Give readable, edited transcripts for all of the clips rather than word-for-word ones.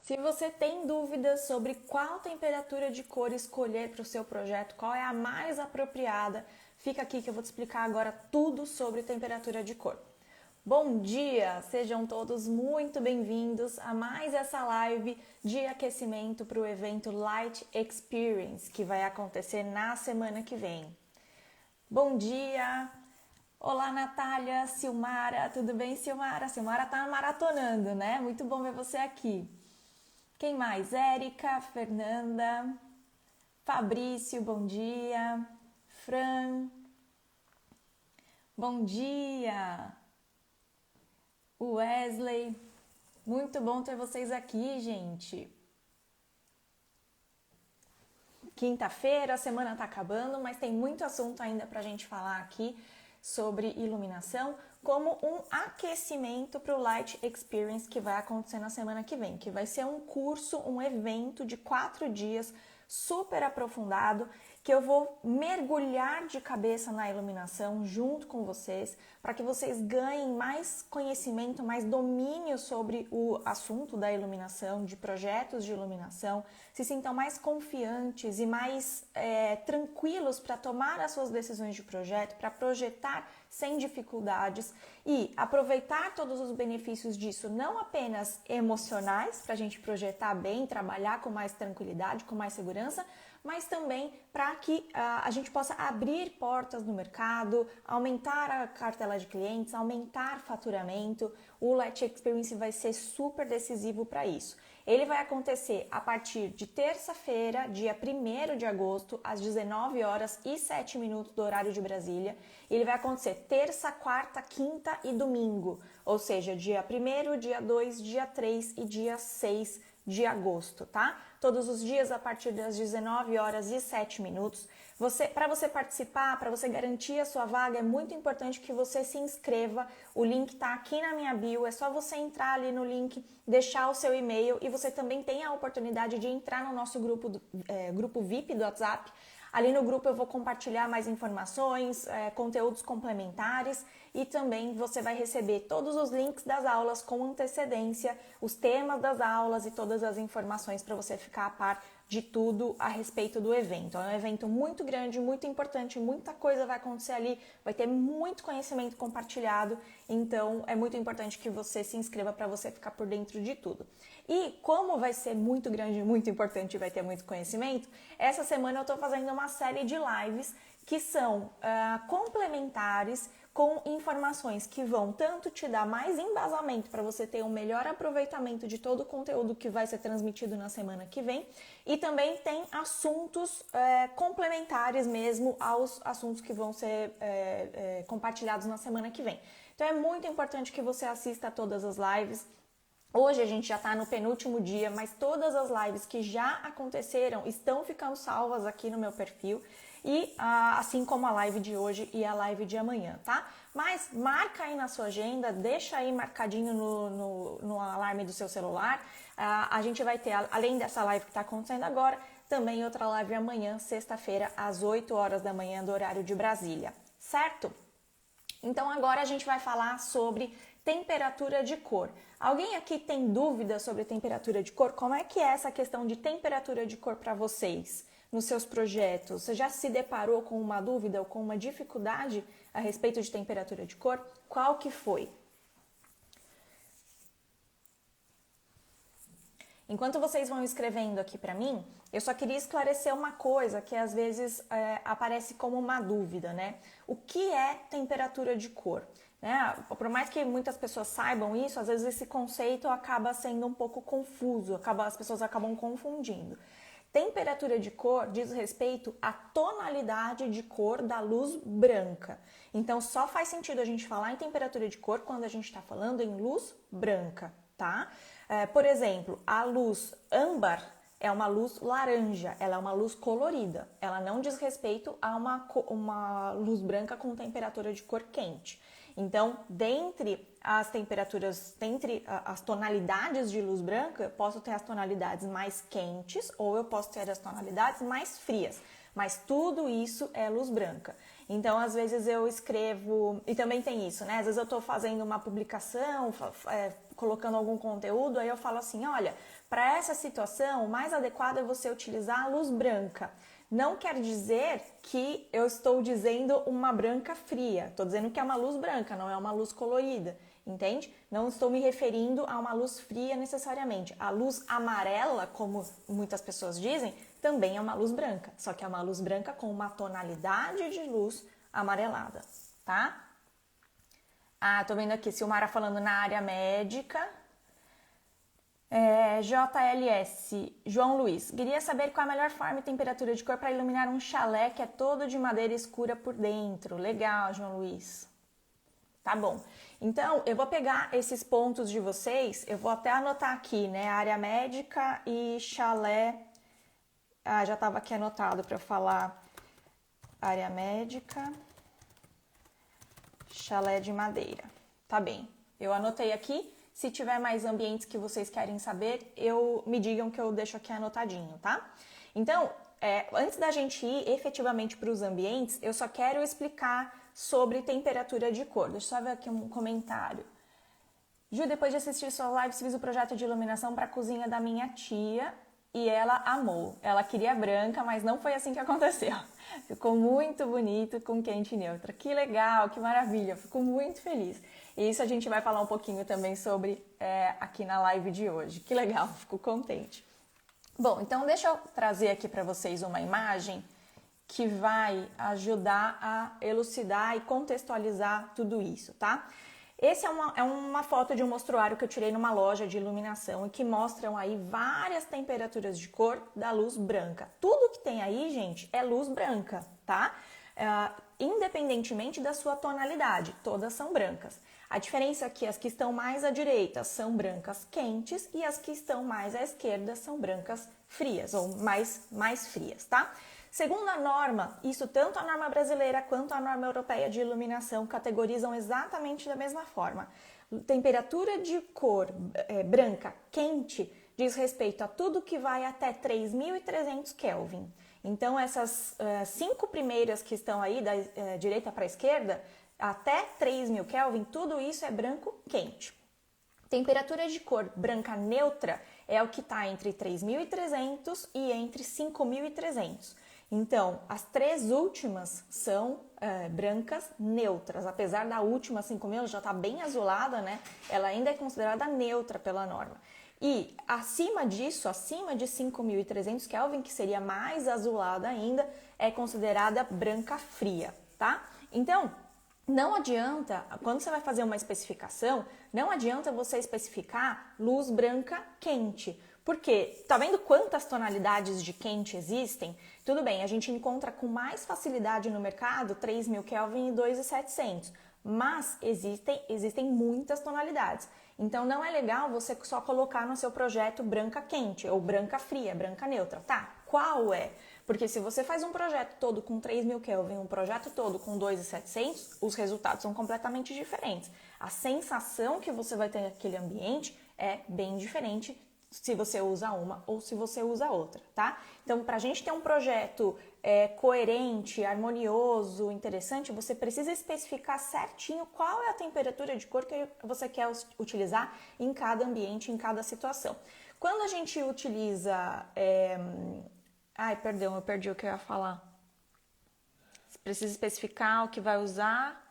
Se você tem dúvidas sobre qual temperatura de cor escolher para o seu projeto, qual é a mais apropriada, fica aqui que eu vou te explicar agora tudo sobre temperatura de cor. Bom dia! Sejam todos muito bem-vindos a mais essa live de aquecimento para o evento Light Experience, que vai acontecer na semana que vem. Bom dia! Olá, Natália, Silmara, tudo bem, Silmara? Silmara tá maratonando, né? Muito bom ver você aqui. Quem mais? Érica, Fernanda, Fabrício, bom dia. Fran, bom dia. Wesley, muito bom ter vocês aqui, gente. Quinta-feira, a semana tá acabando, mas tem muito assunto ainda pra gente falar aqui sobre iluminação, como um aquecimento para o Light Experience que vai acontecer na semana que vem, que vai ser um curso, um evento de 4 dias super aprofundado, que eu vou mergulhar de cabeça na iluminação junto com vocês, para que vocês ganhem mais conhecimento, mais domínio sobre o assunto da iluminação, de projetos de iluminação, se sintam mais confiantes e mais tranquilos para tomar as suas decisões de projeto, para projetar sem dificuldades e aproveitar todos os benefícios disso, não apenas emocionais, para a gente projetar bem, trabalhar com mais tranquilidade, com mais segurança, mas também para que a gente possa abrir portas no mercado, aumentar a cartela de clientes, aumentar faturamento. O Light Experience vai ser super decisivo para isso. Ele vai acontecer a partir de terça-feira, dia 1º de agosto, às 19h07 do horário de Brasília. Ele vai acontecer terça, quarta, quinta e domingo, ou seja, dia 1º, dia 2, dia 3 e dia 6 de agosto, tá? Todos os dias a partir das 19h07. Para você participar, para você garantir a sua vaga, é muito importante que você se inscreva. O link está aqui na minha bio, é só você entrar ali no link, deixar o seu e-mail e você também tem a oportunidade de entrar no nosso grupo VIP do WhatsApp. Ali no grupo eu vou compartilhar mais informações, conteúdos complementares e também você vai receber todos os links das aulas com antecedência, os temas das aulas e todas as informações para você ficar a par de tudo a respeito do evento. É um evento muito grande, muito importante, muita coisa vai acontecer ali, vai ter muito conhecimento compartilhado, então é muito importante que você se inscreva para você ficar por dentro de tudo. E como vai ser muito grande, muito importante e vai ter muito conhecimento, essa semana eu estou fazendo uma série de lives que são complementares com informações que vão tanto te dar mais embasamento para você ter um melhor aproveitamento de todo o conteúdo que vai ser transmitido na semana que vem e também tem assuntos complementares mesmo aos assuntos que vão ser compartilhados na semana que vem. Então é muito importante que você assista a todas as lives. Hoje a gente já está no penúltimo dia, mas todas as lives que já aconteceram estão ficando salvas aqui no meu perfil. E assim como a live de hoje e a live de amanhã, tá? Mas marca aí na sua agenda, deixa aí marcadinho no alarme do seu celular. A gente vai ter, além dessa live que está acontecendo agora, também outra live amanhã, sexta-feira, às 8h da manhã, do horário de Brasília, certo? Então agora a gente vai falar sobre temperatura de cor. Alguém aqui tem dúvida sobre temperatura de cor? Como é que é essa questão de temperatura de cor para vocês nos seus projetos? Você já se deparou com uma dúvida ou com uma dificuldade a respeito de temperatura de cor? Qual que foi? Enquanto vocês vão escrevendo aqui para mim, eu só queria esclarecer uma coisa que às vezes aparece como uma dúvida, né? O que é temperatura de cor? Né? Por mais que muitas pessoas saibam isso, às vezes esse conceito acaba sendo um pouco confuso, as pessoas acabam confundindo. Temperatura de cor diz respeito à tonalidade de cor da luz branca. Então, só faz sentido a gente falar em temperatura de cor quando a gente está falando em luz branca, tá? Por exemplo, a luz âmbar é uma luz laranja, ela é uma luz colorida. Ela não diz respeito a uma luz branca com temperatura de cor quente. Então, dentre as temperaturas, dentre as tonalidades de luz branca, eu posso ter as tonalidades mais quentes ou eu posso ter as tonalidades mais frias. Mas tudo isso é luz branca. Então, às vezes eu escrevo, e também tem isso, né? Às vezes eu estou fazendo uma publicação, colocando algum conteúdo, aí eu falo assim, olha, Para essa situação, o mais adequado é você utilizar a luz branca. Não quer dizer que eu estou dizendo uma branca fria, estou dizendo que é uma luz branca, não é uma luz colorida, entende? Não estou me referindo a uma luz fria necessariamente. A luz amarela, como muitas pessoas dizem, também é uma luz branca, só que é uma luz branca com uma tonalidade de luz amarelada, tá? Tô vendo aqui Silmara falando na área médica. JLS, João Luiz, queria saber qual a melhor forma e temperatura de cor para iluminar um chalé que é todo de madeira escura por dentro. Legal, João Luiz. Tá bom. Então, eu vou pegar esses pontos de vocês, eu vou até anotar aqui, né? Área médica e chalé. Já estava aqui anotado para eu falar. Área médica, chalé de madeira. Tá bem. Eu anotei aqui. Se tiver mais ambientes que vocês querem saber, me digam que eu deixo aqui anotadinho, tá? Então, antes da gente ir efetivamente para os ambientes, eu só quero explicar sobre temperatura de cor. Deixa eu só ver aqui um comentário. Ju, depois de assistir sua live, fiz o projeto de iluminação para a cozinha da minha tia e ela amou. Ela queria branca, mas não foi assim que aconteceu. Ficou muito bonito com quente neutra. Que legal, que maravilha, fico muito feliz. E isso a gente vai falar um pouquinho também sobre aqui na live de hoje. Que legal, fico contente. Bom, então deixa eu trazer aqui para vocês uma imagem que vai ajudar a elucidar e contextualizar tudo isso, tá? Esse é uma foto de um mostruário que eu tirei numa loja de iluminação e que mostram aí várias temperaturas de cor da luz branca. Tudo que tem aí, gente, é luz branca, tá? Independentemente da sua tonalidade, todas são brancas. A diferença é que as que estão mais à direita são brancas quentes e as que estão mais à esquerda são brancas frias ou mais frias, tá? Segundo a norma, isso tanto a norma brasileira quanto a norma europeia de iluminação categorizam exatamente da mesma forma. Temperatura de cor branca quente diz respeito a tudo que vai até 3.300 Kelvin. Então, essas 5 primeiras que estão aí da direita para a esquerda, até 3.000 Kelvin, tudo isso é branco quente. Temperatura de cor branca neutra é o que está entre 3.300 e entre 5.300. Então, as 3 últimas são brancas neutras. Apesar da última 5.000 já estar bem azulada, né? Ela ainda é considerada neutra pela norma. E acima disso, acima de 5.300 Kelvin, que seria mais azulada ainda, é considerada branca fria, tá? Então, não adianta, quando você vai fazer uma especificação, não adianta você especificar luz branca quente. Porque, tá vendo quantas tonalidades de quente existem? Tudo bem, a gente encontra com mais facilidade no mercado 3.000 Kelvin e 2.700, mas existem muitas tonalidades. Então, não é legal você só colocar no seu projeto branca quente ou branca fria, branca neutra. Tá, qual é? Porque se você faz um projeto todo com 3.000 Kelvin, um projeto todo com 2.700, os resultados são completamente diferentes. A sensação que você vai ter naquele ambiente é bem diferente se você usa uma ou se você usa outra, tá? Então, para a gente ter um projeto coerente, harmonioso, interessante, você precisa especificar certinho qual é a temperatura de cor que você quer utilizar em cada ambiente, em cada situação. Quando a gente utiliza... Ai, perdão, eu perdi o que eu ia falar. Você precisa especificar o que vai usar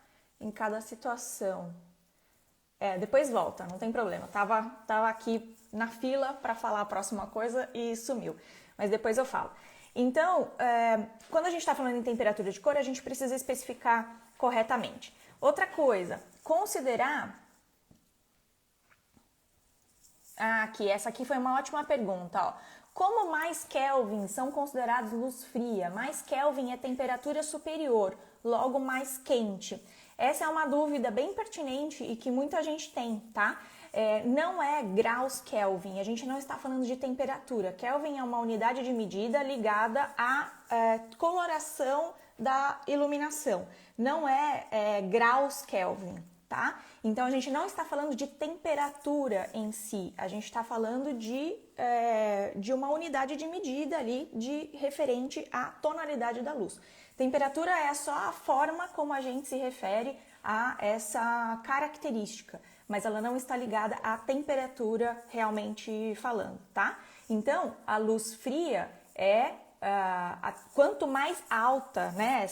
em cada situação. Depois volta, não tem problema. Tava aqui na fila para falar a próxima coisa e sumiu. Mas depois eu falo. Então, quando a gente está falando em temperatura de cor, a gente precisa especificar corretamente. Outra coisa, considerar... Aqui, essa aqui foi uma ótima pergunta, ó. Como mais Kelvin são considerados luz fria? Mais Kelvin é temperatura superior, logo mais quente. Essa é uma dúvida bem pertinente e que muita gente tem, tá? Não é graus Kelvin, a gente não está falando de temperatura. Kelvin é uma unidade de medida ligada à coloração da iluminação. Não é graus Kelvin, tá? Então, a gente não está falando de temperatura em si, a gente está falando de uma unidade de medida ali referente à tonalidade da luz. Temperatura é só a forma como a gente se refere a essa característica, mas ela não está ligada à temperatura realmente falando, tá? Então, a luz fria é quanto mais alta, né,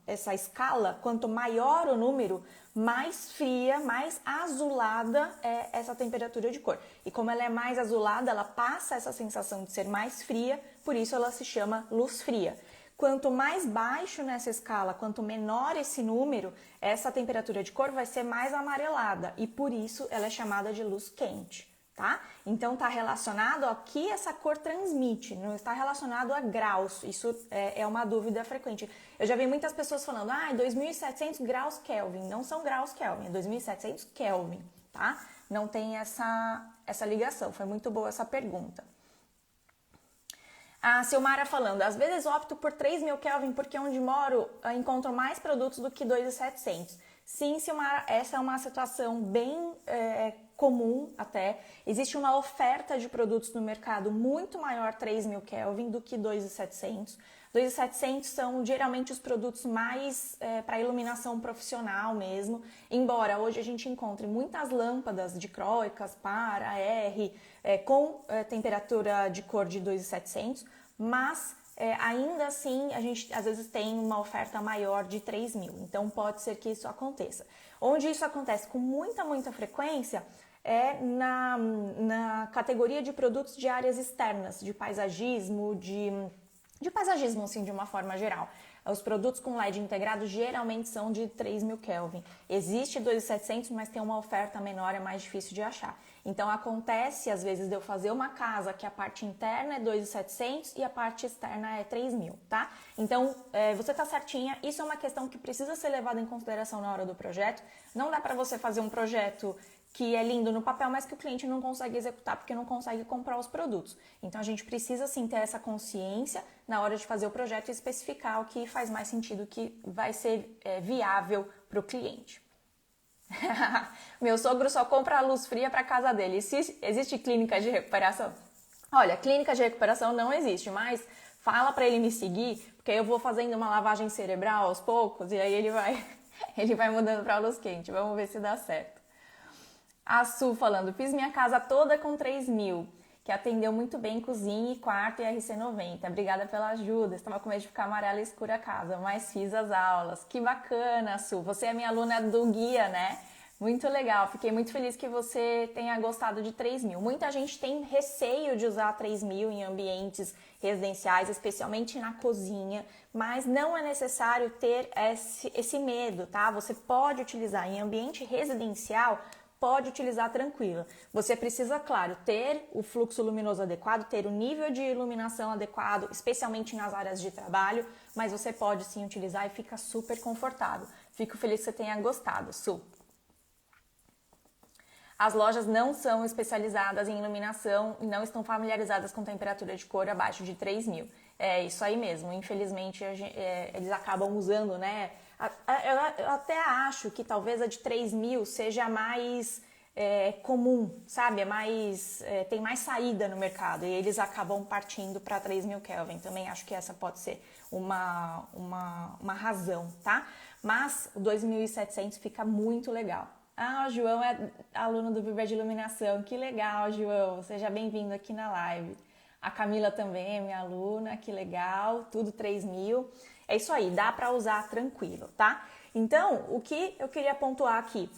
essa escala, quanto maior o número, mais fria, mais azulada é essa temperatura de cor. E como ela é mais azulada, ela passa essa sensação de ser mais fria, por isso ela se chama luz fria. Quanto mais baixo nessa escala, quanto menor esse número, essa temperatura de cor vai ser mais amarelada e por isso ela é chamada de luz quente. Tá? Então está relacionado ao que essa cor transmite, não está relacionado a graus. Isso é uma dúvida frequente. Eu já vi muitas pessoas falando, 2.700 graus Kelvin. Não são graus Kelvin, é 2.700 Kelvin, tá? Não tem essa ligação. Foi muito boa essa pergunta. A Silmara falando, às vezes opto por 3.000 Kelvin porque onde moro encontro mais produtos do que 2.700. Sim, Silmara, essa é uma situação bem comum até. Existe uma oferta de produtos no mercado muito maior 3.000 Kelvin do que 2.700. 2.700 são geralmente os produtos mais para iluminação profissional mesmo, embora hoje a gente encontre muitas lâmpadas dicróicas para R com temperatura de cor de 2.700, mas ainda assim a gente às vezes tem uma oferta maior de 3.000, então pode ser que isso aconteça. Onde isso acontece com muita frequência é na categoria de produtos de áreas externas, de paisagismo, de paisagismo assim, de uma forma geral. Os produtos com LED integrado geralmente são de 3.000 Kelvin. Existe 2.700, mas tem uma oferta menor, é mais difícil de achar. Então acontece às vezes de eu fazer uma casa que a parte interna é 2.700 e a parte externa é 3.000, tá? Então você tá certinha, isso é uma questão que precisa ser levada em consideração na hora do projeto. Não dá para você fazer um projeto que é lindo no papel, mas que o cliente não consegue executar porque não consegue comprar os produtos. Então a gente precisa sim ter essa consciência na hora de fazer o projeto e especificar o que faz mais sentido, o que vai ser viável para o cliente. Meu sogro só compra a luz fria para casa dele. Existe clínica de recuperação? Olha, clínica de recuperação não existe, mas fala para ele me seguir, porque eu vou fazendo uma lavagem cerebral aos poucos e aí ele vai mudando para a luz quente. Vamos ver se dá certo. A Su falando, fiz minha casa toda com 3.000, que atendeu muito bem cozinha e quarto e RC90. Obrigada pela ajuda, estava com medo de ficar amarela e escura a casa, mas fiz as aulas. Que bacana, Su, você é minha aluna do guia, né? Muito legal, fiquei muito feliz que você tenha gostado de 3.000. Muita gente tem receio de usar 3.000 em ambientes residenciais, especialmente na cozinha, mas não é necessário ter esse medo, tá? Você pode utilizar em ambiente residencial, pode utilizar tranquila. Você precisa, claro, ter o fluxo luminoso adequado, ter o nível de iluminação adequado, especialmente nas áreas de trabalho, mas você pode sim utilizar e fica super confortável. Fico feliz que você tenha gostado, Su. As lojas não são especializadas em iluminação e não estão familiarizadas com temperatura de cor abaixo de 3.000. É isso aí mesmo, infelizmente eles acabam usando, né? Eu até acho que talvez a de 3.000 seja mais comum, sabe? Tem mais saída no mercado e eles acabam partindo para 3.000 Kelvin. Também acho que essa pode ser uma razão, tá? Mas o 2.700 fica muito legal. O João é aluno do Viver de Iluminação. Que legal, João. Seja bem-vindo aqui na live. A Camila também é minha aluna. Que legal. Tudo 3.000. É isso aí, dá para usar tranquilo, tá? Então, o que eu queria pontuar aqui,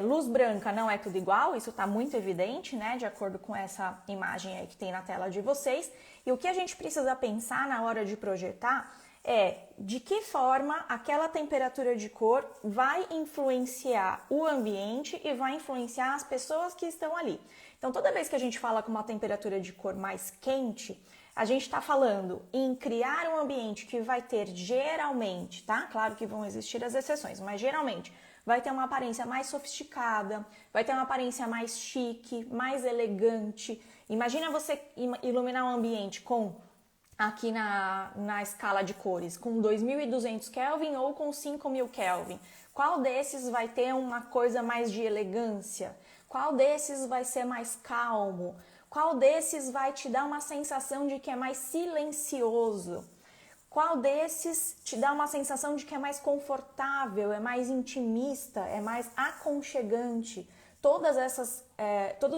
luz branca não é tudo igual, isso está muito evidente, né? De acordo com essa imagem aí que tem na tela de vocês. E o que a gente precisa pensar na hora de projetar é de que forma aquela temperatura de cor vai influenciar o ambiente e vai influenciar as pessoas que estão ali. Então, toda vez que a gente fala com uma temperatura de cor mais quente, a gente está falando em criar um ambiente que vai ter geralmente, tá? Claro que vão existir as exceções, mas geralmente vai ter uma aparência mais sofisticada, vai ter uma aparência mais chique, mais elegante. Imagina você iluminar um ambiente com, aqui na escala de cores, com 2.200 Kelvin ou com 5.000 Kelvin. Qual desses vai ter uma coisa mais de elegância? Qual desses vai ser mais calmo? Qual desses vai te dar uma sensação de que é mais silencioso? Qual desses te dá uma sensação de que é mais confortável, é mais intimista, é mais aconchegante? Todos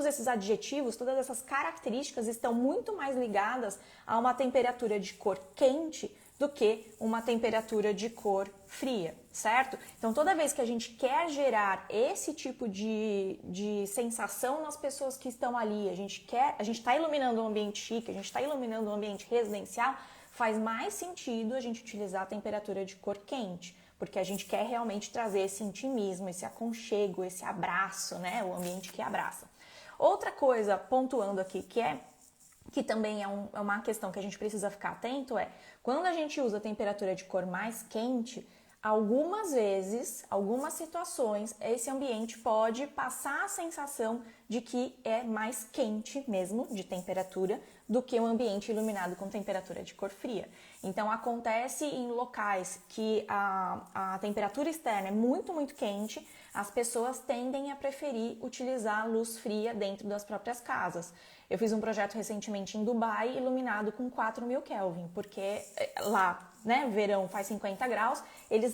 esses adjetivos, todas essas características estão muito mais ligadas a uma temperatura de cor quente do que uma temperatura de cor fria, certo? Então, toda vez que a gente quer gerar esse tipo de sensação nas pessoas que estão ali, a gente está iluminando um ambiente chique, a gente está iluminando um ambiente residencial, faz mais sentido a gente utilizar a temperatura de cor quente, porque a gente quer realmente trazer esse intimismo, esse aconchego, esse abraço, né? O ambiente que abraça. Outra coisa, pontuando aqui, que também é uma questão que a gente precisa ficar atento quando a gente usa a temperatura de cor mais quente, algumas vezes, algumas situações, esse ambiente pode passar a sensação de que é mais quente mesmo, de temperatura, do que um ambiente iluminado com temperatura de cor fria. Então, acontece em locais que a temperatura externa é muito, muito quente, as pessoas tendem a preferir utilizar a luz fria dentro das próprias casas. Eu fiz um projeto recentemente em Dubai, iluminado com 4.000 Kelvin, porque lá, né, verão faz 50 graus, eles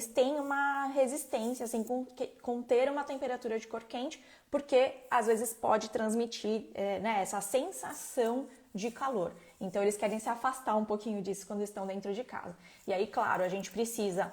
têm uma resistência assim, com ter uma temperatura de cor quente, porque às vezes pode transmitir né, essa sensação de calor. Então eles querem se afastar um pouquinho disso quando estão dentro de casa. E aí, claro, a gente precisa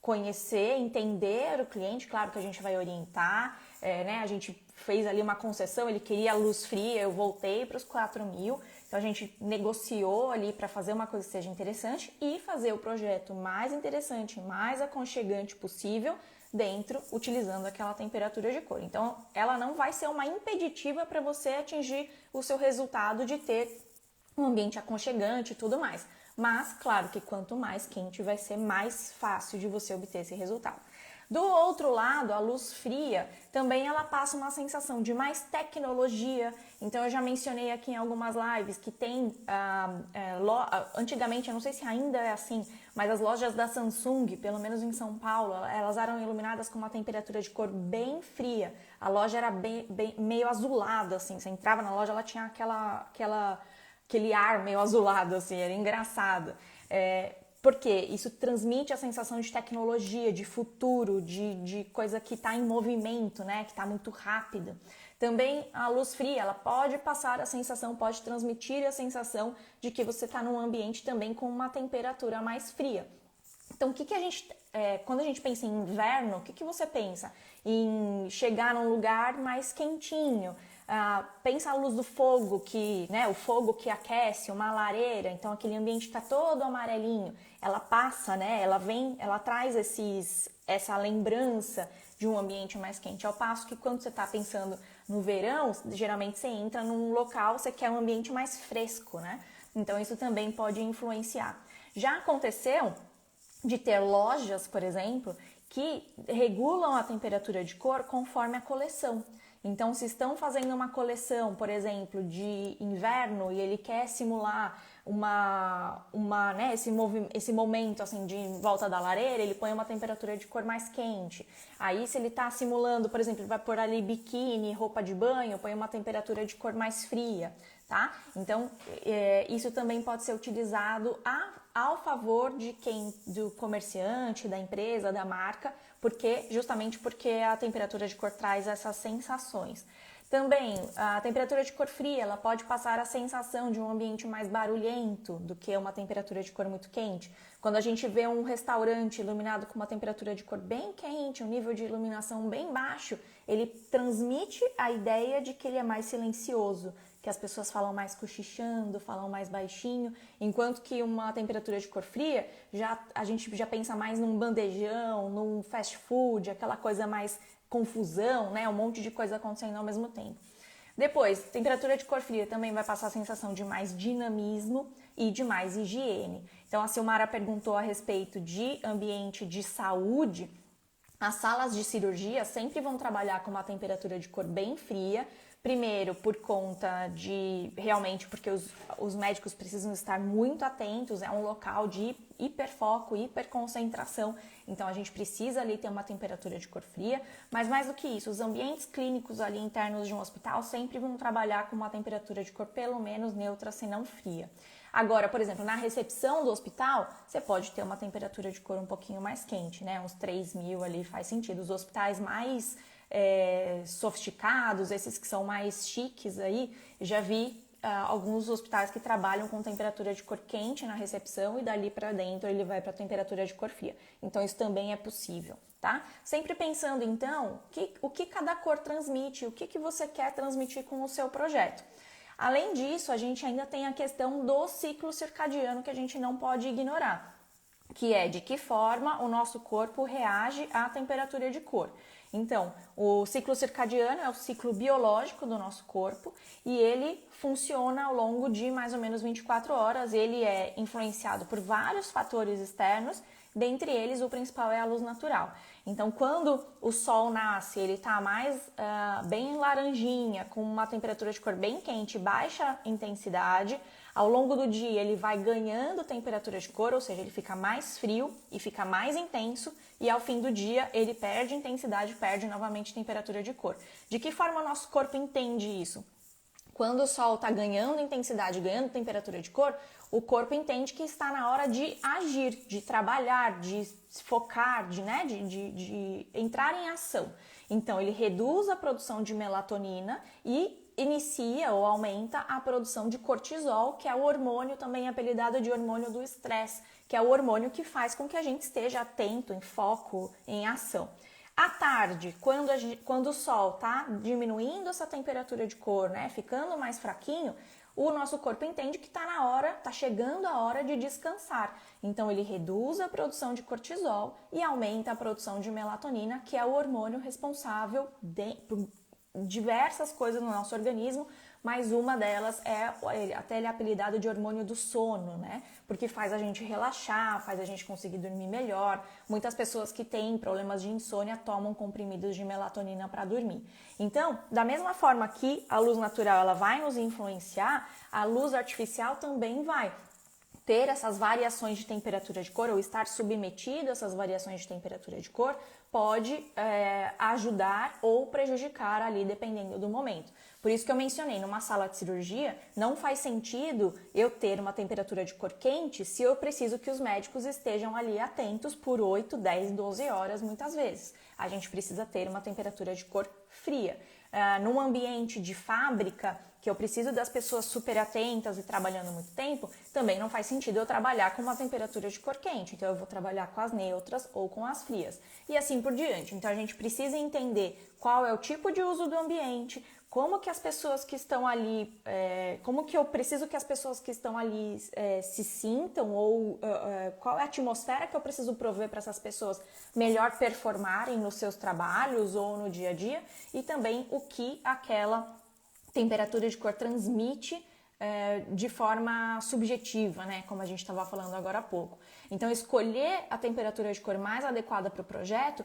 conhecer, entender o cliente, claro que a gente vai orientar, né? A gente fez ali uma concessão, ele queria luz fria, eu voltei para os 4.000, então a gente negociou ali para fazer uma coisa que seja interessante e fazer o projeto mais interessante, mais aconchegante possível dentro, utilizando aquela temperatura de cor. Então ela não vai ser uma impeditiva para você atingir o seu resultado de ter um ambiente aconchegante e tudo mais. Mas, claro que quanto mais quente vai ser mais fácil de você obter esse resultado. Do outro lado, a luz fria também ela passa uma sensação de mais tecnologia. Então eu já mencionei aqui em algumas lives que tem, antigamente, eu não sei se ainda é assim, mas as lojas da Samsung, pelo menos em São Paulo, elas eram iluminadas com uma temperatura de cor bem fria. A loja era meio azulada, assim, você entrava na loja, ela tinha aquele ar meio azulado, assim, era engraçado. Porque isso transmite a sensação de tecnologia, de futuro, de coisa que está em movimento, né? Que está muito rápida. Também a luz fria, ela pode passar a sensação, pode transmitir a sensação de que você está num ambiente também com uma temperatura mais fria. Então, quando a gente pensa em inverno, o que você pensa? Em chegar num lugar mais quentinho. Pensa a luz do fogo, né, o fogo que aquece, uma lareira, então aquele ambiente está todo amarelinho. Ela passa, né, ela traz essa lembrança de um ambiente mais quente. Ao passo que quando você está pensando no verão, geralmente você entra num local, você quer um ambiente mais fresco, né? Então isso também pode influenciar. Já aconteceu de ter lojas, por exemplo, que regulam a temperatura de cor conforme a coleção. Então, se estão fazendo uma coleção, por exemplo, de inverno e ele quer simular né, esse momento assim, de volta da lareira, ele põe uma temperatura de cor mais quente. Aí, se ele está simulando, por exemplo, ele vai pôr ali biquíni, roupa de banho, põe uma temperatura de cor mais fria, tá? Então, isso também pode ser utilizado ao favor do comerciante, da empresa, da marca, justamente porque a temperatura de cor traz essas sensações. Também, a temperatura de cor fria, ela pode passar a sensação de um ambiente mais barulhento do que uma temperatura de cor muito quente. Quando a gente vê um restaurante iluminado com uma temperatura de cor bem quente, um nível de iluminação bem baixo, ele transmite a ideia de que ele é mais silencioso, que as pessoas falam mais cochichando, falam mais baixinho, enquanto que uma temperatura de cor fria, a gente já pensa mais num bandejão, num fast food, aquela coisa mais confusão, né? Um monte de coisa acontecendo ao mesmo tempo. Depois, temperatura de cor fria também vai passar a sensação de mais dinamismo e de mais higiene. Então, a Silmara perguntou a respeito de ambiente de saúde. As salas de cirurgia sempre vão trabalhar com uma temperatura de cor bem fria, Primeiro, por conta de, realmente, porque os médicos precisam estar muito atentos, é um local de hiperfoco, hiperconcentração, então a gente precisa ali ter uma temperatura de cor fria, mas mais do que isso, os ambientes clínicos ali internos de um hospital sempre vão trabalhar com uma temperatura de cor pelo menos neutra, se não fria. Agora, por exemplo, na recepção do hospital, você pode ter uma temperatura de cor um pouquinho mais quente, né? Uns 3.000 ali faz sentido. Os hospitais mais sofisticados, esses que são mais chiques aí, já vi alguns hospitais que trabalham com temperatura de cor quente na recepção e dali para dentro ele vai para a temperatura de cor fria. Então isso também é possível, tá? Sempre pensando então o que cada cor transmite, o que você quer transmitir com o seu projeto. Além disso, a gente ainda tem a questão do ciclo circadiano que a gente não pode ignorar, que é de que forma o nosso corpo reage à temperatura de cor. Então, o ciclo circadiano é o ciclo biológico do nosso corpo e ele funciona ao longo de mais ou menos 24 horas. Ele é influenciado por vários fatores externos, dentre eles o principal é a luz natural. Então, quando o sol nasce, ele está mais bem laranjinha, com uma temperatura de cor bem quente, baixa intensidade. Ao longo do dia ele vai ganhando temperatura de cor, ou seja, ele fica mais frio e fica mais intenso, e ao fim do dia ele perde intensidade, perde novamente temperatura de cor. De que forma o nosso corpo entende isso? Quando o sol está ganhando intensidade, ganhando temperatura de cor, o corpo entende que está na hora de agir, de trabalhar, de se focar, de entrar em ação. Então ele reduz a produção de melatonina e inicia ou aumenta a produção de cortisol, que é o hormônio também apelidado de hormônio do estresse, que é o hormônio que faz com que a gente esteja atento, em foco, em ação. À tarde, quando o sol está diminuindo essa temperatura de cor, né, ficando mais fraquinho, o nosso corpo entende que está chegando a hora de descansar. Então ele reduz a produção de cortisol e aumenta a produção de melatonina, que é o hormônio responsável por diversas coisas no nosso organismo, mas uma delas até ele é apelidado de hormônio do sono, né? Porque faz a gente relaxar, faz a gente conseguir dormir melhor. Muitas pessoas que têm problemas de insônia tomam comprimidos de melatonina para dormir. Então, da mesma forma que a luz natural ela vai nos influenciar, a luz artificial também vai ter essas variações de temperatura de cor ou estar submetido a essas variações de temperatura de cor pode ajudar ou prejudicar ali, dependendo do momento. Por isso que eu mencionei, numa sala de cirurgia, não faz sentido eu ter uma temperatura de cor quente se eu preciso que os médicos estejam ali atentos por 8, 10, 12 horas muitas vezes. A gente precisa ter uma temperatura de cor fria. Num ambiente de fábrica, que eu preciso das pessoas super atentas e trabalhando muito tempo, também não faz sentido eu trabalhar com uma temperatura de cor quente. Então eu vou trabalhar com as neutras ou com as frias. E assim por diante. Então a gente precisa entender qual é o tipo de uso do ambiente, como que as pessoas que estão ali, como que eu preciso que as pessoas que estão ali se sintam, ou qual é a atmosfera que eu preciso prover para essas pessoas melhor performarem nos seus trabalhos ou no dia a dia, e também o que aquela temperatura de cor transmite de forma subjetiva, né? Como a gente estava falando agora há pouco. Então, escolher a temperatura de cor mais adequada para o projeto,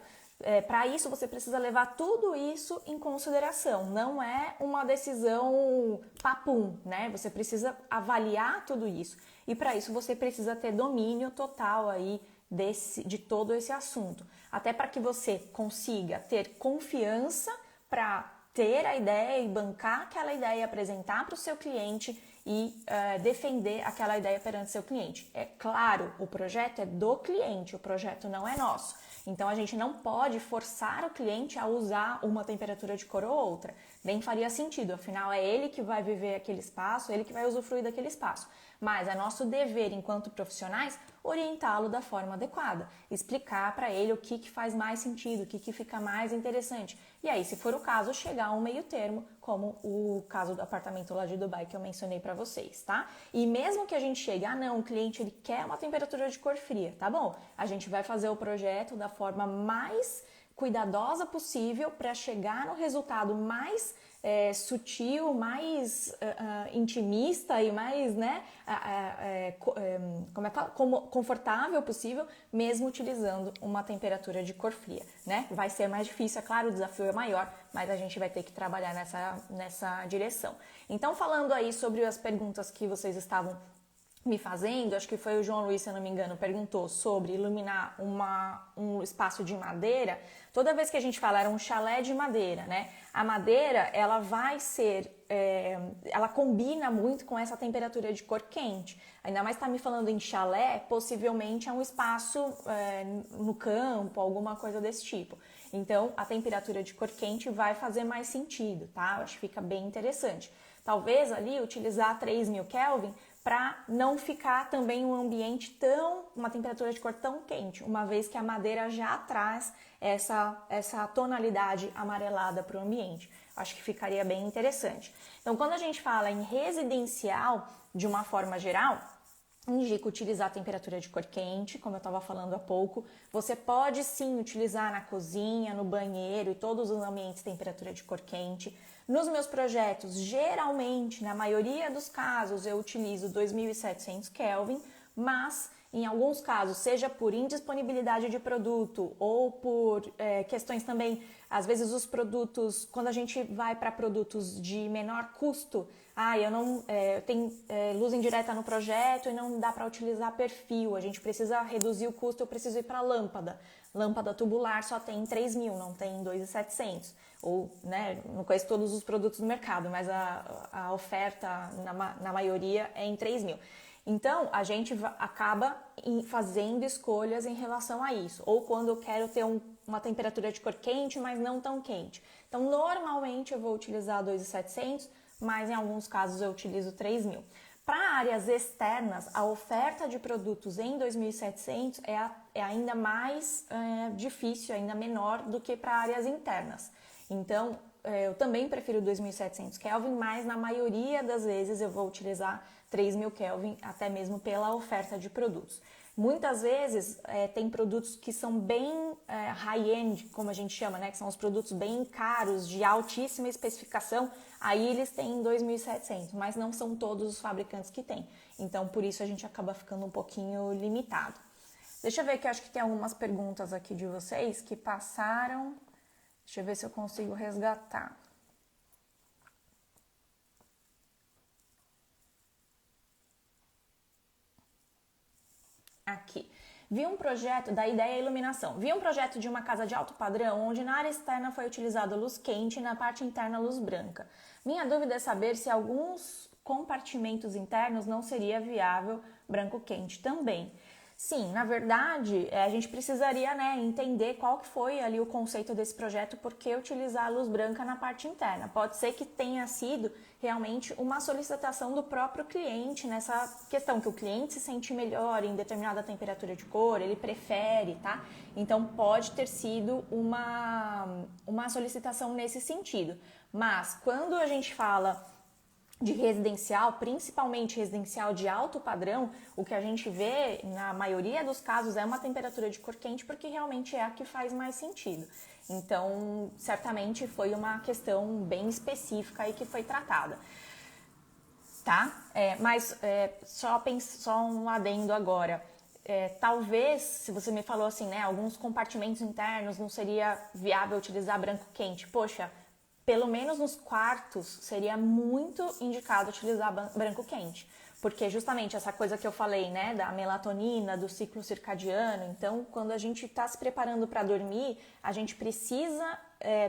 para isso você precisa levar tudo isso em consideração. Não é uma decisão papum, né? Você precisa avaliar tudo isso. E para isso você precisa ter domínio total aí de todo esse assunto. Até para que você consiga ter confiança para ter a ideia e bancar aquela ideia, apresentar para o seu cliente e defender aquela ideia perante seu cliente. É claro, o projeto é do cliente, o projeto não é nosso. Então a gente não pode forçar o cliente a usar uma temperatura de cor ou outra. Nem faria sentido, afinal é ele que vai viver aquele espaço, ele que vai usufruir daquele espaço. Mas é nosso dever, enquanto profissionais, orientá-lo da forma adequada, explicar para ele o que faz mais sentido, o que fica mais interessante. E aí, se for o caso, chegar a um meio termo, como o caso do apartamento lá de Dubai que eu mencionei para vocês, tá? E mesmo que a gente chegue, não, o cliente ele quer uma temperatura de cor fria, tá bom? A gente vai fazer o projeto da forma mais cuidadosa possível para chegar no resultado mais sutil, mais intimista e mais, né, confortável possível, mesmo utilizando uma temperatura de cor fria, né? Vai ser mais difícil, é claro, o desafio é maior, mas a gente vai ter que trabalhar nessa direção. Então, falando aí sobre as perguntas que vocês estavam me fazendo, acho que foi o João Luiz, se eu não me engano, perguntou sobre iluminar um espaço de madeira. Toda vez que a gente fala, era um chalé de madeira, né? A madeira, ela vai ser, ela combina muito com essa temperatura de cor quente. Ainda mais tá me falando em chalé, possivelmente é um espaço no campo, alguma coisa desse tipo. Então, a temperatura de cor quente vai fazer mais sentido, tá? Eu acho que fica bem interessante. Talvez ali utilizar 3000 Kelvin para não ficar também um ambiente uma temperatura de cor tão quente, uma vez que a madeira já traz essa tonalidade amarelada para o ambiente. Acho que ficaria bem interessante. Então, quando a gente fala em residencial, de uma forma geral, indica utilizar a temperatura de cor quente, como eu estava falando há pouco. Você pode sim utilizar na cozinha, no banheiro e todos os ambientes temperatura de cor quente. Nos meus projetos, geralmente, na maioria dos casos, eu utilizo 2700 Kelvin, mas em alguns casos, seja por indisponibilidade de produto ou por questões também, às vezes os produtos, quando a gente vai para produtos de menor custo, eu tenho luz indireta no projeto e não dá para utilizar perfil, a gente precisa reduzir o custo, eu preciso ir para lâmpada. Lâmpada tubular só tem 3000, não tem 2700. Ou, né, não conheço todos os produtos do mercado, mas a oferta na maioria é em 3000. Então, a gente acaba fazendo escolhas em relação a isso. Ou quando eu quero ter uma temperatura de cor quente, mas não tão quente. Então, normalmente eu vou utilizar 2700, mas em alguns casos eu utilizo 3000. Para áreas externas, a oferta de produtos em 2700 é ainda mais difícil, ainda menor do que para áreas internas. Então, eu também prefiro 2700 Kelvin, mas na maioria das vezes eu vou utilizar 3000 Kelvin, até mesmo pela oferta de produtos. Muitas vezes tem produtos que são bem high-end, como a gente chama, né? Que são os produtos bem caros, de altíssima especificação, aí eles têm 2700, mas não são todos os fabricantes que têm. Então, por isso a gente acaba ficando um pouquinho limitado. Deixa eu ver que eu acho que tem algumas perguntas aqui de vocês que passaram. Deixa eu ver se eu consigo resgatar. Aqui. Vi um projeto da ideia iluminação. Vi um projeto de uma casa de alto padrão onde na área externa foi utilizada luz quente e na parte interna luz branca. Minha dúvida é saber se alguns compartimentos internos não seria viável branco quente também. Sim, na verdade, a gente precisaria, né, entender qual que foi ali o conceito desse projeto, por que utilizar a luz branca na parte interna. Pode ser que tenha sido realmente uma solicitação do próprio cliente nessa questão, que o cliente se sente melhor em determinada temperatura de cor, ele prefere, tá? Então, pode ter sido uma solicitação nesse sentido. Mas, quando a gente fala de residencial, principalmente residencial de alto padrão, o que a gente vê na maioria dos casos é uma temperatura de cor quente, porque realmente é a que faz mais sentido. Então, certamente foi uma questão bem específica aí que foi tratada. Tá? Só um adendo agora. Talvez, se você me falou assim, né, alguns compartimentos internos não seria viável utilizar branco quente. Poxa, pelo menos nos quartos, seria muito indicado utilizar branco quente. Porque justamente essa coisa que eu falei, né, da melatonina, do ciclo circadiano. Então, quando a gente está se preparando para dormir, a gente precisa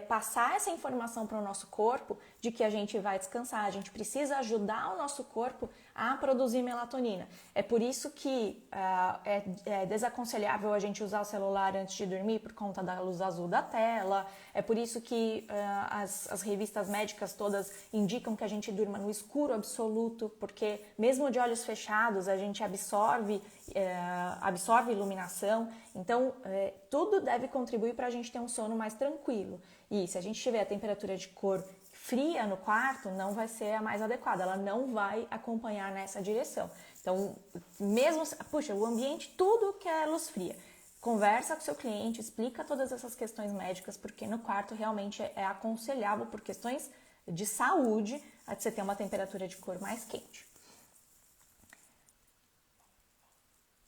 passar essa informação para o nosso corpo de que a gente vai descansar. A gente precisa ajudar o nosso corpo a produzir melatonina. É por isso que é desaconselhável a gente usar o celular antes de dormir por conta da luz azul da tela. É por isso que as revistas médicas todas indicam que a gente durma no escuro absoluto, porque mesmo de olhos fechados a gente absorve iluminação. Então, tudo deve contribuir para a gente ter um sono mais tranquilo. E se a gente tiver a temperatura de cor fria no quarto, não vai ser a mais adequada, ela não vai acompanhar nessa direção. Então, mesmo, puxa, o ambiente, tudo que é luz fria. conversa com o seu cliente, explica todas essas questões médicas, porque no quarto realmente é aconselhável por questões de saúde a você ter uma temperatura de cor mais quente.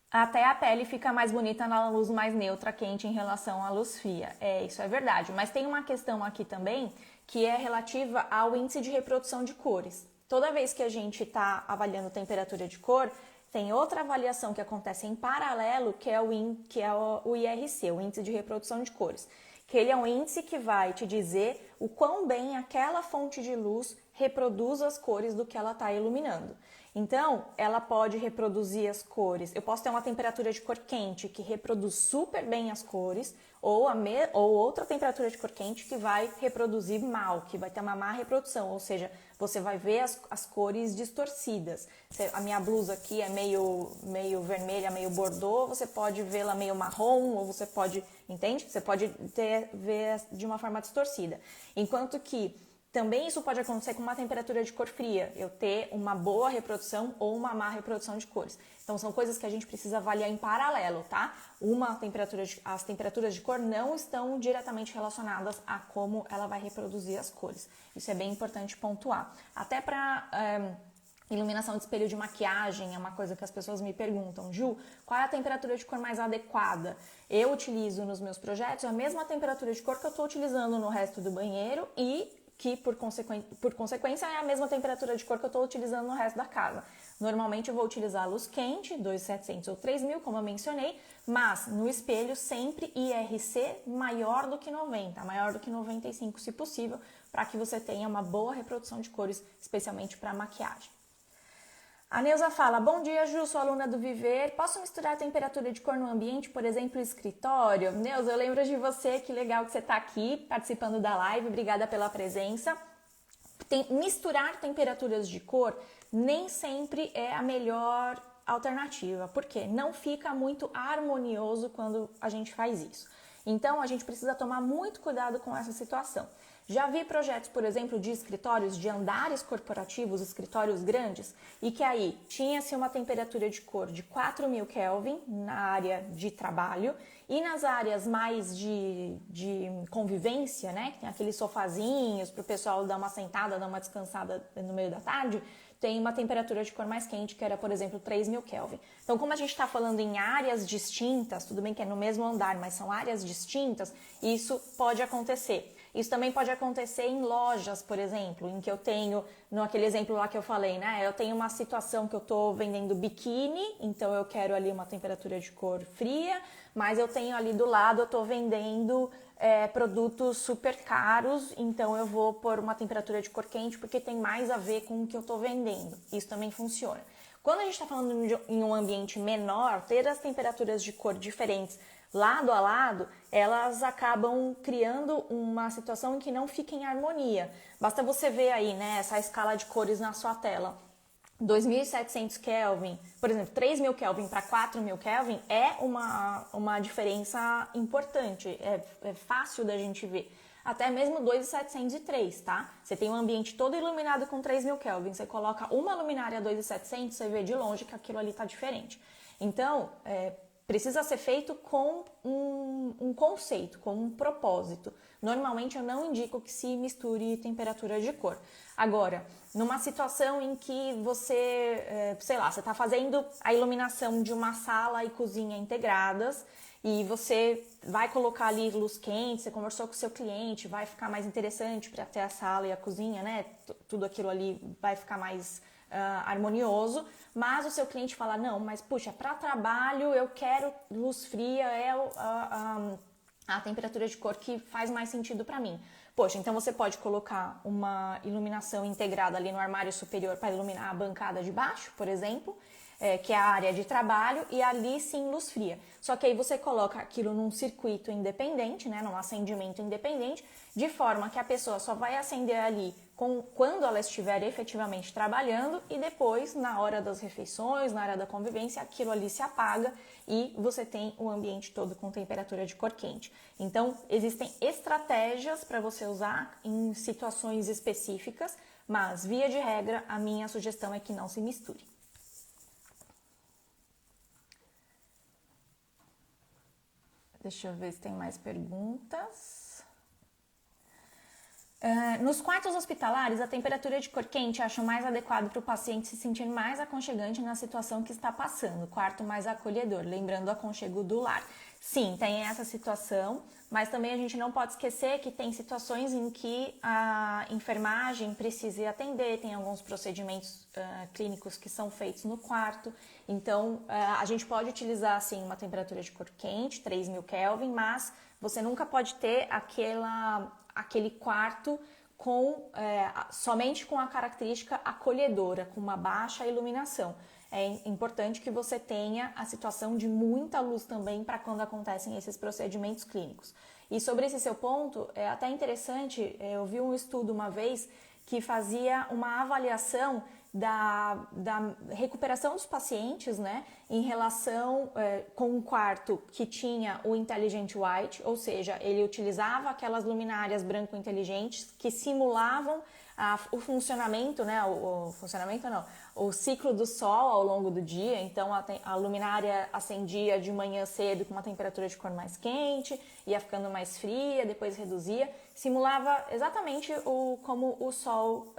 Até a pele fica mais bonita na luz mais neutra, quente, em relação à luz fria. Isso é verdade. Mas tem uma questão aqui também que é relativa ao índice de reprodução de cores. Toda vez que a gente está avaliando temperatura de cor, tem outra avaliação que acontece em paralelo, que é o IRC, o índice de reprodução de cores. Que ele é um índice que vai te dizer o quão bem aquela fonte de luz reproduz as cores do que ela está iluminando. Então, ela pode reproduzir as cores. Eu posso ter uma temperatura de cor quente que reproduz super bem as cores, ou outra temperatura de cor quente que vai reproduzir mal, que vai ter uma má reprodução, ou seja, você vai ver as cores distorcidas. A minha blusa aqui é meio vermelha, meio bordô, você pode vê-la meio marrom, ou você pode, entende? Você pode ver de uma forma distorcida. Enquanto que também isso pode acontecer com uma temperatura de cor fria, eu ter uma boa reprodução ou uma má reprodução de cores. Então são coisas que a gente precisa avaliar em paralelo, tá? As temperaturas de cor não estão diretamente relacionadas a como ela vai reproduzir as cores. Isso é bem importante pontuar. Até para iluminação de espelho de maquiagem é uma coisa que as pessoas me perguntam. Ju, qual é a temperatura de cor mais adequada? Eu utilizo nos meus projetos a mesma temperatura de cor que eu estou utilizando no resto do banheiro e que, por consequência, é a mesma temperatura de cor que eu estou utilizando no resto da casa. Normalmente eu vou utilizar a luz quente, 2700 ou 3000, como eu mencionei, mas no espelho sempre IRC maior do que 90, maior do que 95 se possível, para que você tenha uma boa reprodução de cores, especialmente para maquiagem. A Neuza fala, bom dia Ju, sou aluna do Viver, posso misturar a temperatura de cor no ambiente, por exemplo, escritório? Neuza, eu lembro de você, que legal que você está aqui participando da live, obrigada pela presença. Misturar temperaturas de cor nem sempre é a melhor alternativa, porque não fica muito harmonioso quando a gente faz isso. Então, a gente precisa tomar muito cuidado com essa situação. Já vi projetos, por exemplo, de escritórios, de andares corporativos, escritórios grandes, e que aí tinha-se uma temperatura de cor de 4000 Kelvin na área de trabalho e nas áreas mais de convivência, né, que tem aqueles sofazinhos para o pessoal dar uma sentada, dar uma descansada no meio da tarde, tem uma temperatura de cor mais quente, que era, por exemplo, 3000 Kelvin. Então, como a gente está falando em áreas distintas, tudo bem que é no mesmo andar, mas são áreas distintas, isso pode acontecer. Isso também pode acontecer em lojas, por exemplo, em que eu tenho, naquele exemplo lá que eu falei, né? Eu tenho uma situação que eu estou vendendo biquíni, então eu quero ali uma temperatura de cor fria, mas eu tenho ali do lado, eu estou vendendo produtos super caros, então eu vou pôr uma temperatura de cor quente porque tem mais a ver com o que eu estou vendendo. Isso também funciona. Quando a gente está falando em um ambiente menor, ter as temperaturas de cor diferentes lado a lado, elas acabam criando uma situação em que não fica em harmonia. Basta você ver aí, né, essa escala de cores na sua tela. 2700 Kelvin, por exemplo, 3000 Kelvin para 4000 Kelvin é uma diferença importante, é fácil da gente ver. Até mesmo 2703, tá? Você tem um ambiente todo iluminado com 3000 Kelvin, você coloca uma luminária 2700, você vê de longe que aquilo ali tá diferente. Então, precisa ser feito com um conceito, com um propósito. Normalmente eu não indico que se misture temperatura de cor. Agora, numa situação em que você, sei lá, você está fazendo a iluminação de uma sala e cozinha integradas e você vai colocar ali luz quente, você conversou com o seu cliente, vai ficar mais interessante para ter a sala e a cozinha, né? Tudo aquilo ali vai ficar mais harmonioso, mas o seu cliente fala, não, mas puxa, para trabalho eu quero luz fria, a temperatura de cor que faz mais sentido para mim. Poxa, então você pode colocar uma iluminação integrada ali no armário superior para iluminar a bancada de baixo, por exemplo, que é a área de trabalho, e ali sim luz fria. Só que aí você coloca aquilo num circuito independente, né, num acendimento independente, de forma que a pessoa só vai acender ali quando ela estiver efetivamente trabalhando e depois, na hora das refeições, na hora da convivência, aquilo ali se apaga e você tem o ambiente todo com temperatura de cor quente. Então, existem estratégias para você usar em situações específicas, mas, via de regra, a minha sugestão é que não se misture. Deixa eu ver se tem mais perguntas. Nos quartos hospitalares, a temperatura de cor quente acho mais adequado para o paciente se sentir mais aconchegante na situação que está passando, quarto mais acolhedor, lembrando o aconchego do lar. Sim, tem essa situação, mas também a gente não pode esquecer que tem situações em que a enfermagem precisa atender, tem alguns procedimentos clínicos que são feitos no quarto, então a gente pode utilizar sim uma temperatura de cor quente, 3.000 Kelvin, mas você nunca pode ter aquele quarto somente com a característica acolhedora, com uma baixa iluminação. É importante que você tenha a situação de muita luz também para quando acontecem esses procedimentos clínicos. E sobre esse seu ponto, é até interessante, eu vi um estudo uma vez que fazia uma avaliação da recuperação dos pacientes, né, em relação com um quarto que tinha o Intelligent White, ou seja, ele utilizava aquelas luminárias branco-inteligentes que simulavam o funcionamento, né, o ciclo do sol ao longo do dia. Então a luminária acendia de manhã cedo com uma temperatura de cor mais quente, ia ficando mais fria, depois reduzia, simulava exatamente como o sol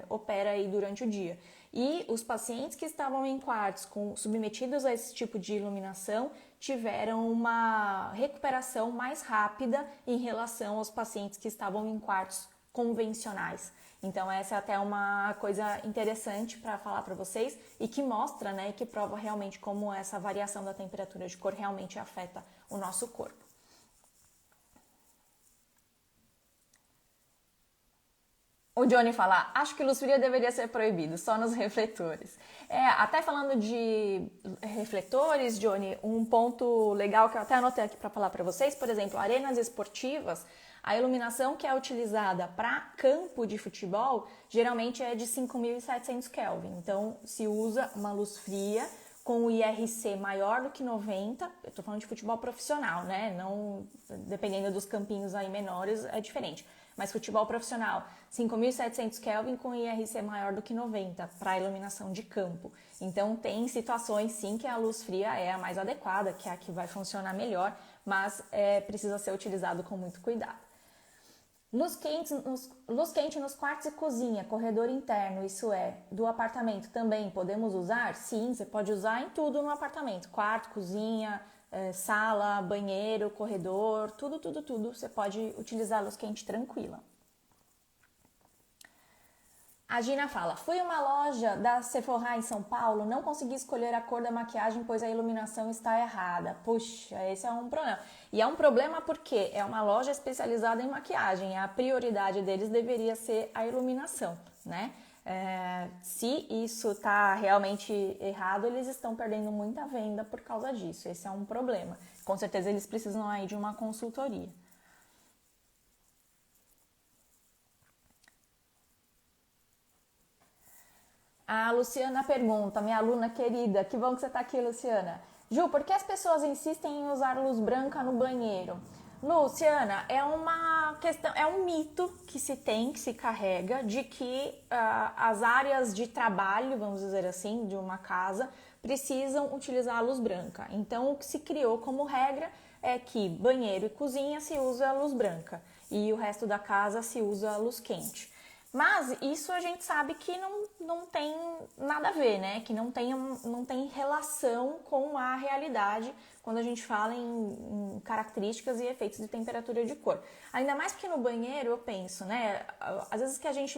opera aí durante o dia. E os pacientes que estavam em quartos submetidos a esse tipo de iluminação tiveram uma recuperação mais rápida em relação aos pacientes que estavam em quartos convencionais. Então essa é até uma coisa interessante para falar para vocês e que mostra, né, que prova realmente como essa variação da temperatura de cor realmente afeta o nosso corpo. O Johnny fala, acho que luz fria deveria ser proibido, só nos refletores. Até falando de refletores, Johnny, um ponto legal que eu até anotei aqui para falar para vocês, por exemplo, arenas esportivas, a iluminação que é utilizada para campo de futebol geralmente é de 5.700 Kelvin. Então, se usa uma luz fria com o IRC maior do que 90, eu estou falando de futebol profissional, né? Não, dependendo dos campinhos aí menores, é diferente. Mas futebol profissional, 5.700 Kelvin com IRC maior do que 90 para iluminação de campo. Então, tem situações sim que a luz fria é a mais adequada, que é a que vai funcionar melhor, mas precisa ser utilizado com muito cuidado. Luz quente nos quartos e cozinha, corredor interno, isso é, do apartamento também podemos usar? Sim, você pode usar em tudo no apartamento, quarto, cozinha, sala, banheiro, corredor, tudo, você pode utilizar luz quente tranquila. A Gina fala, fui a uma loja da Sephora em São Paulo, não consegui escolher a cor da maquiagem, pois a iluminação está errada. Puxa, esse é um problema. E é um problema porque é uma loja especializada em maquiagem, a prioridade deles deveria ser a iluminação, né? Se isso está realmente errado, eles estão perdendo muita venda por causa disso. Esse é um problema. Com certeza eles precisam aí de uma consultoria. A Luciana pergunta, minha aluna querida, que bom que você está aqui, Luciana. Ju, por que as pessoas insistem em usar luz branca no banheiro? Luciana, é uma questão, é um mito que se carrega de que as áreas de trabalho, vamos dizer assim, de uma casa, precisam utilizar a luz branca. Então, o que se criou como regra é que banheiro e cozinha se usa a luz branca e o resto da casa se usa a luz quente. Mas isso a gente sabe que não tem nada a ver, né? Que não tem relação com a realidade quando a gente fala em características e efeitos de temperatura de cor. Ainda mais porque no banheiro eu penso, né? Às vezes que a gente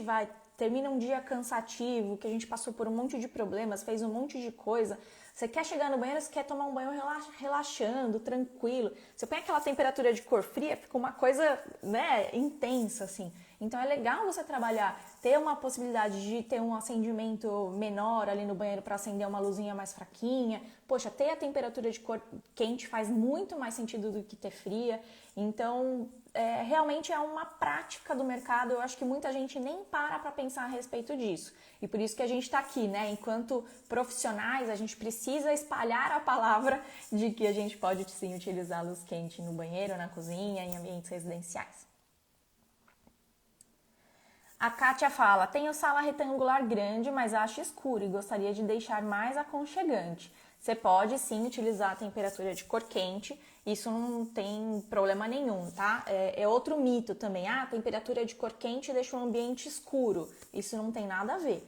termina um dia cansativo, que a gente passou por um monte de problemas, fez um monte de coisa. Você quer chegar no banheiro, você quer tomar um banho relaxando, tranquilo. Você põe aquela temperatura de cor fria, fica uma coisa, né, intensa, assim. Então é legal você trabalhar, ter uma possibilidade de ter um acendimento menor ali no banheiro para acender uma luzinha mais fraquinha. Poxa, ter a temperatura de cor quente faz muito mais sentido do que ter fria. Então, realmente é uma prática do mercado. Eu acho que muita gente nem para pensar a respeito disso. E por isso que a gente está aqui, né? Enquanto profissionais, a gente precisa espalhar a palavra de que a gente pode sim utilizar a luz quente no banheiro, na cozinha, em ambientes residenciais. A Kátia fala, tenho sala retangular grande, mas acho escuro e gostaria de deixar mais aconchegante. Você pode sim utilizar a temperatura de cor quente Isso não tem problema nenhum, tá? É outro mito também. Ah, a temperatura de cor quente deixa o ambiente escuro. Isso não tem nada a ver.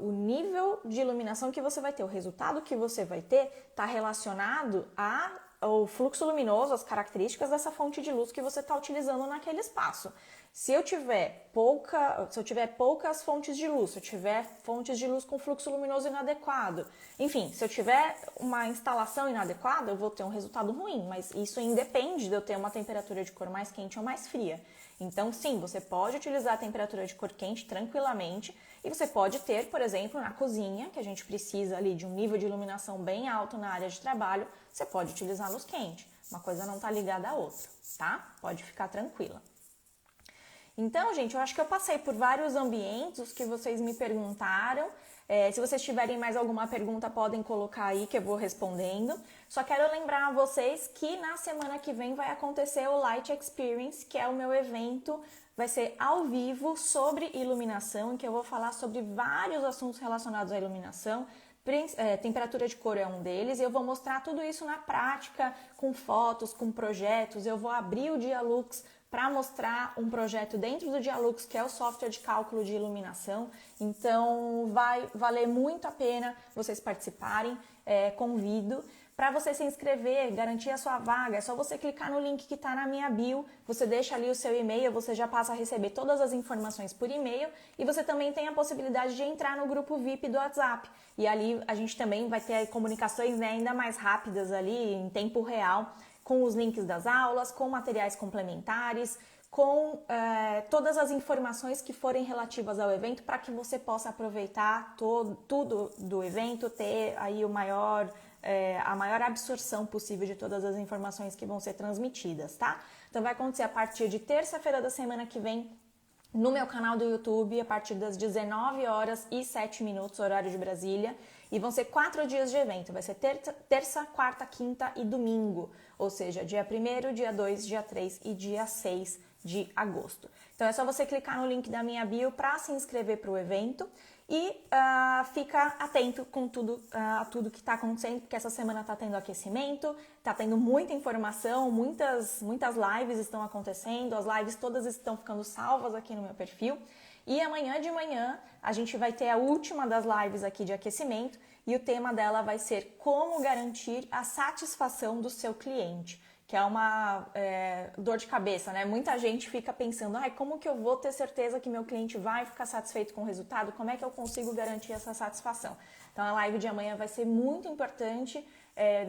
O nível de iluminação que você vai ter, o resultado que você vai ter, está relacionado ao fluxo luminoso, as características dessa fonte de luz que você está utilizando naquele espaço. Se eu tiver poucas fontes de luz, se eu tiver fontes de luz com fluxo luminoso inadequado, enfim, se eu tiver uma instalação inadequada, eu vou ter um resultado ruim, mas isso independe de eu ter uma temperatura de cor mais quente ou mais fria. Então, sim, você pode utilizar a temperatura de cor quente tranquilamente e você pode ter, por exemplo, na cozinha, que a gente precisa ali de um nível de iluminação bem alto na área de trabalho, você pode utilizar luz quente. Uma coisa não está ligada à outra, tá? Pode ficar tranquila. Então, gente, eu acho que eu passei por vários ambientes que vocês me perguntaram. Se vocês tiverem mais alguma pergunta, podem colocar aí que eu vou respondendo. Só quero lembrar a vocês que na semana que vem vai acontecer o Light Experience, que é o meu evento, vai ser ao vivo sobre iluminação, em que eu vou falar sobre vários assuntos relacionados à iluminação. Temperatura de cor é um deles, e eu vou mostrar tudo isso na prática, com fotos, com projetos. Eu vou abrir o Dialux para mostrar um projeto dentro do Dialux, que é o software de cálculo de iluminação. Então, vai valer muito a pena vocês participarem. Convido. Para você se inscrever, garantir a sua vaga, é só você clicar no link que está na minha bio, você deixa ali o seu e-mail, você já passa a receber todas as informações por e-mail e você também tem a possibilidade de entrar no grupo VIP do WhatsApp. E ali a gente também vai ter comunicações, né, ainda mais rápidas ali, em tempo real, com os links das aulas, com materiais complementares, com todas as informações que forem relativas ao evento para que você possa aproveitar tudo do evento, ter aí a maior absorção possível de todas as informações que vão ser transmitidas, tá? Então vai acontecer a partir de terça-feira da semana que vem no meu canal do YouTube, a partir das 19h07, horário de Brasília, e vão ser 4 dias de evento, vai ser terça, quarta, quinta e domingo, ou seja, dia 1º, dia 2, dia 3 e dia 6 de agosto. Então é só você clicar no link da minha bio para se inscrever para o evento e fica atento com a tudo que está acontecendo, porque essa semana está tendo aquecimento, está tendo muita informação, muitas lives estão acontecendo, as lives todas estão ficando salvas aqui no meu perfil. E amanhã de manhã a gente vai ter a última das lives aqui de aquecimento e o tema dela vai ser como garantir a satisfação do seu cliente, que é uma dor de cabeça, né? Muita gente fica pensando, como que eu vou ter certeza que meu cliente vai ficar satisfeito com o resultado? Como é que eu consigo garantir essa satisfação? Então a live de amanhã vai ser muito importante.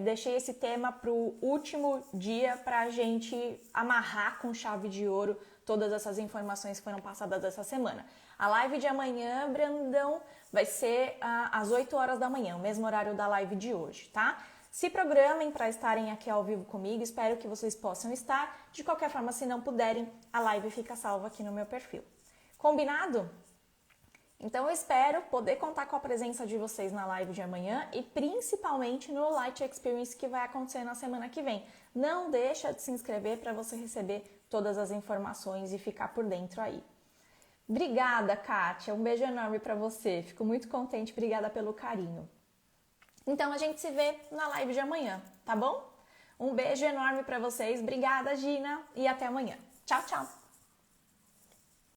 Deixei esse tema para o último dia para a gente amarrar com chave de ouro todas essas informações que foram passadas essa semana. A live de amanhã, Brandão, vai ser às 8 horas da manhã, o mesmo horário da live de hoje, tá? Se programem para estarem aqui ao vivo comigo, espero que vocês possam estar. De qualquer forma, se não puderem, a live fica salva aqui no meu perfil. Combinado? Então eu espero poder contar com a presença de vocês na live de amanhã e principalmente no Light Experience que vai acontecer na semana que vem. Não deixa de se inscrever para você receber todas as informações e ficar por dentro aí. Obrigada, Kátia. Um beijo enorme para você. Fico muito contente. Obrigada pelo carinho. Então a gente se vê na live de amanhã, tá bom? Um beijo enorme para vocês. Obrigada, Gina, e até amanhã. Tchau, tchau.